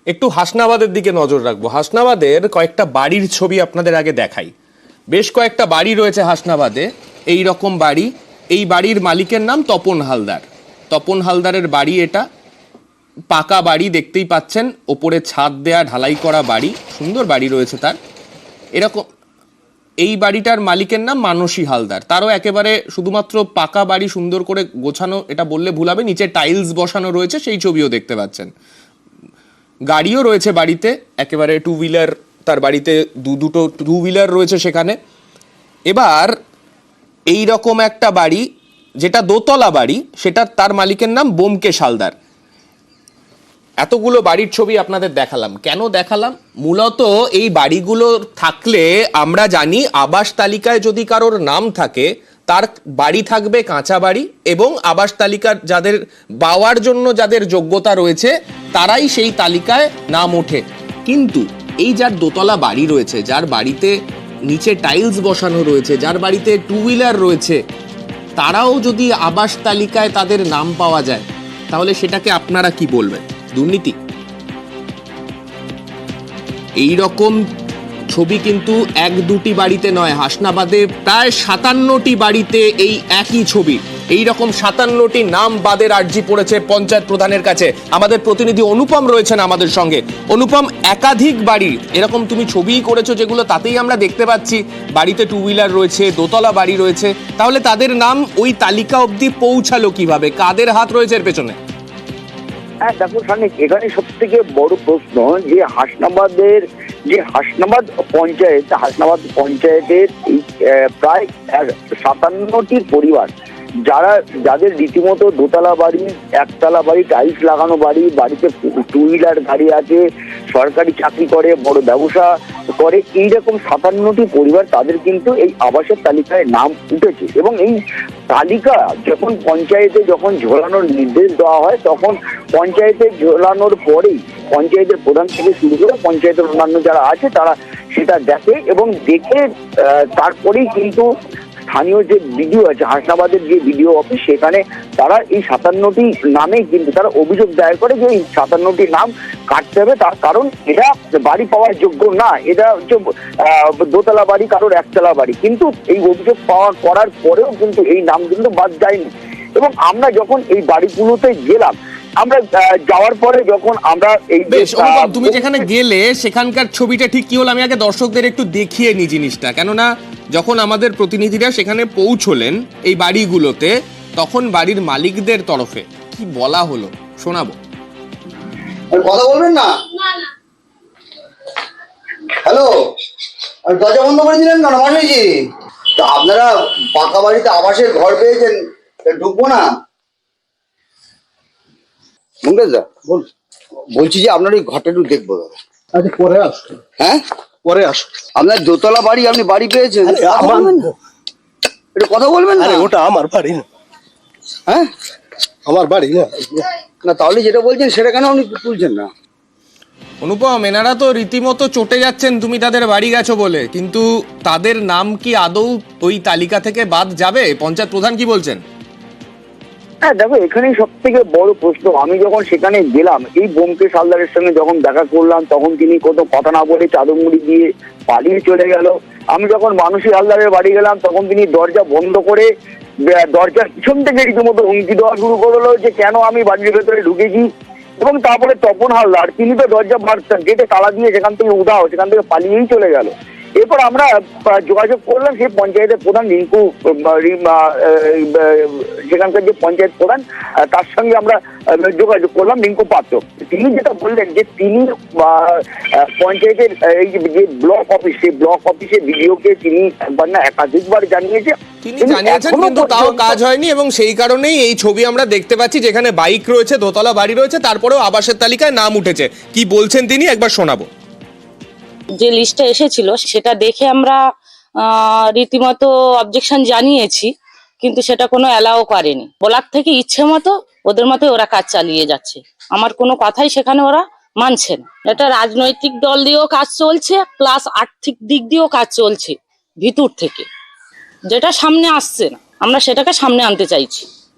একটু হাসনাবাদের দিকে নজর রাখবো। হাসনাবাদের কয়েকটা বাড়ির ছবি আপনাদের আগে দেখাই। বেশ কয়েকটা বাড়ি রয়েছে হাসনাবাদে, এই রকম বাড়ি। এই বাড়ির মালিকের নাম তপন হালদার। তপন হালদারের বাড়ি এটা, পাকা বাড়ি দেখতেই পাচ্ছেন, ওপরে ছাদ দেয়া ঢালাই করা বাড়ি, সুন্দর বাড়ি রয়েছে তার। এরকম এই বাড়িটার মালিকের নাম মানসী হালদার, তারও একেবারে শুধুমাত্র পাকা বাড়ি, সুন্দর করে গোছানো, এটা বললে ভুল হবে, নিচে টাইলস বসানো রয়েছে, সেই ছবিও দেখতে পাচ্ছেন। গাড়িও রয়েছে বাড়িতে, একেবারে টু হুইলার, তার বাড়িতে দুটো টু হুইলার রয়েছে সেখানে। এবার এই রকম একটা বাড়ি, যেটা দোতলা বাড়ি, সেটা তার মালিকের নাম ব্যোমকেশ হালদার। এতগুলো বাড়ির ছবি আপনাদের দেখালাম, কেন দেখালাম? মূলত এই বাড়িগুলো থাকলে আমরা জানি আবাস তালিকায় যদি কারোর নাম থাকে তার বাড়ি থাকবে কাঁচা বাড়ি, এবং আবাস তালিকার যাদের পাওয়ার জন্য যাদের যোগ্যতা রয়েছে তারাই সেই তালিকায় নাম ওঠে। কিন্তু এই যার দোতলা বাড়ি রয়েছে, যার বাড়িতে নিচে টাইলস বসানো রয়েছে, যার বাড়িতে টু হুইলার রয়েছে, তারাও যদি আবাস তালিকায় তাদের নাম পাওয়া যায়, তাহলে সেটাকে আপনারা কি বলবেন? দুর্নীতি? এই রকম ছবি কিন্তু এক দুটি বাড়িতে নয়, হাসনাবাদে প্রায় 57টি বাড়িতে এই একই ছবি। এই রকম 57টি নাম বাদের আর্জি পড়েছে পঞ্চায়েত প্রধানের কাছে। আমাদের প্রতিনিধি অনুপম রয়েছেন আমাদের সঙ্গে। অনুপম, একাধিক বাড়ির এরকম তুমি ছবিই করেছো যেগুলো, তাতেই আমরা দেখতে পাচ্ছি বাড়িতে টু হুইলার রয়েছে, দোতলা বাড়ি রয়েছে, তাহলে তাদের নাম ওই তালিকা অবধি পৌঁছালো কিভাবে? কাদের হাত রয়েছে এর পেছনে? হ্যাঁ দেখো সানিক, এখানে সব থেকে বড় প্রশ্ন যে হাসনাবাদ পঞ্চায়েতের প্রায় 57টি পরিবার, যাদের রীতিমতো দোতলা বাড়ি, একতলা বাড়ি, টাইলস লাগানো বাড়ি, বাড়িতে টু হুইলার গাড়ি আছে, সরকারি চাকরি করে, বড় ব্যবসা করে, এইরকম 57টি পরিবার, তাদের কিন্তু এই আবাসের তালিকায় নাম উঠেছে। এবং এই তালিকা যখন পঞ্চায়েতে ঝোলানোর নির্দেশ দেওয়া হয়, তখন পঞ্চায়েতে ঝোলানোর পরেই পঞ্চায়েতের প্রধান থেকে শুরু করে পঞ্চায়েতের অন্যান্য যারা আছে তারা সেটা দেখে, এবং দেখে তারপরেই কিন্তু স্থানীয় যে বিডিও আছে, হাসনাবাদের যে বিডিও অফিস, সেখানে তারা এই 57টি নামে কিন্তু তারা অভিযোগ দায়ের করে যে এই 57টি নাম কাটতে হবে, তার কারণ এটা বাড়ি পাওয়ার যোগ্য না, এটা হচ্ছে দোতলা বাড়ি, কারোর একতলা বাড়ি। কিন্তু এই অভিযোগ করার পরেও কিন্তু এই নাম কিন্তু বাদ যায়নি। এবং আমরা যখন এই বাড়িগুলোতে গেলাম, আমরা যাওয়ার পরে যখন আমরা এই তুমি যেখানে গেলে সেখানকার ছবিটা ঠিক কি হলো, আমি আগে দর্শকদের একটু দেখিয়ে নি জিনিসটা, কেননা যখন আমাদের প্রতিনিধিরা সেখানে পৌঁছলেন এই বাড়িগুলোতে, তখন বাড়ির মালিকদের তরফে কি বলা হলো শোনাবো। কথা বলবেন না? হ্যালো, দরজা বন্ধ করে দিলেন কেন মাসিজি? তা আপনারা পাকা বাড়িতে আবাসের ঘর পেয়েছেন, ঢুকবো না? বলছি যে আপনার এই ঘরটা একটু দেখবো। আচ্ছা, পরে আসো। হ্যাঁ, পরে আসো। আপনার দোতলা বাড়ি, আপনি বাড়ি পেয়েছেন, একটু কথা বলবেন না? ওটা আমার বাড়ি না। হ্যাঁ, আমার বাড়ি না। না তাহলে যেটা বলছেন সেটা কেন আপনি তুলছেন না? অনুপম, এনারা তো রীতিমতো চটে যাচ্ছেন তুমি তাদের বাড়ি গেছো বলে, কিন্তু তাদের নাম কি আদৌ ওই তালিকা থেকে বাদ যাবে? পঞ্চায়েত প্রধান কি বলছেন? হ্যাঁ দেখো, এখানেই সব থেকে বড় প্রশ্ন। আমি যখন সেখানে গেলাম, এই ব্যোমকেশ হালদারের সঙ্গে যখন দেখা করলাম, তখন তিনি কোনো কথা না বলে চাদর মুড়ি দিয়ে পালিয়ে চলে গেল। আমি যখন মানসী হালদারের বাড়ি গেলাম, তখন তিনি দরজা বন্ধ করে দরজার পিছন থেকে রীতিমতো হুমকি দেওয়া শুরু করলো যে কেন আমি বাড়ির ভেতরে ঢুকেছি। এবং তারপরে তপন হালদার, তিনি তো দরজা গেটে তালা দিয়ে সেখান থেকে সেখান থেকে পালিয়েই চলে গেল। এরপর আমরা যোগাযোগ করলাম সেই পঞ্চায়েতের প্রধান রিঙ্কু, সেখানকার যে পঞ্চায়েত প্রধান, তার সঙ্গে আমরা যোগাযোগ করলাম, রিঙ্কু পাত্র। তিনি যেটা বললেন যে তিনি পঞ্চায়েতের এই যে ব্লক অফিস, সেই ব্লক অফিসে ভিডিওকে তিনি একবার না একাধিকবার জানিয়েছেন, কিন্তু তাও কাজ হয়নি, এবং সেই কারণেই এই ছবি আমরা দেখতে পাচ্ছি যেখানে বাইক রয়েছে, দোতলা বাড়ি রয়েছে, তারপরেও আবাসের তালিকায় নাম উঠেছে। কি বলছেন তিনি একবার শোনাবো। যে লিস্টটা এসেছিল সেটা দেখে আমরা রীতিমতো অবজেকশন জানিয়েছি, কিন্তু সেটা কোনো অ্যালাও করেনি। ব্লক থেকে ইচ্ছে মতো ওদের মতো ওরা কাজ চালিয়ে যাচ্ছে, আমার কোনো কথাই সেখানে ওরা মানছে না। এটা রাজনৈতিক দল দিয়েও কাজ চলছে, প্লাস আর্থিক দিক দিয়েও কাজ চলছে ভিতর থেকে, যেটা সামনে আসছে না, আমরা সেটাকে সামনে আনতে চাইছি।